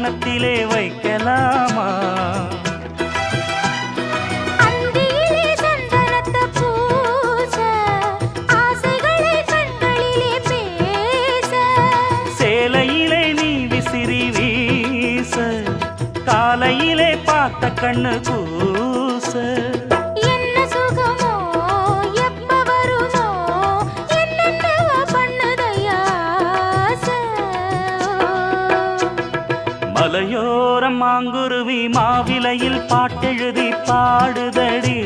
கன்னத்திலே வைக்கலாமா? சேலையிலே நீ விசிறி வீச, காலையிலே பார்த்த கண்ணு கூச. என்ன சுகமோ எப்ப வருமோ என்னென்னவோ பண்ணுதையா ஆசை. மலையோரம் மாங்குருவி மாவிலையில் பாட்டெழுதி பாடுதடி.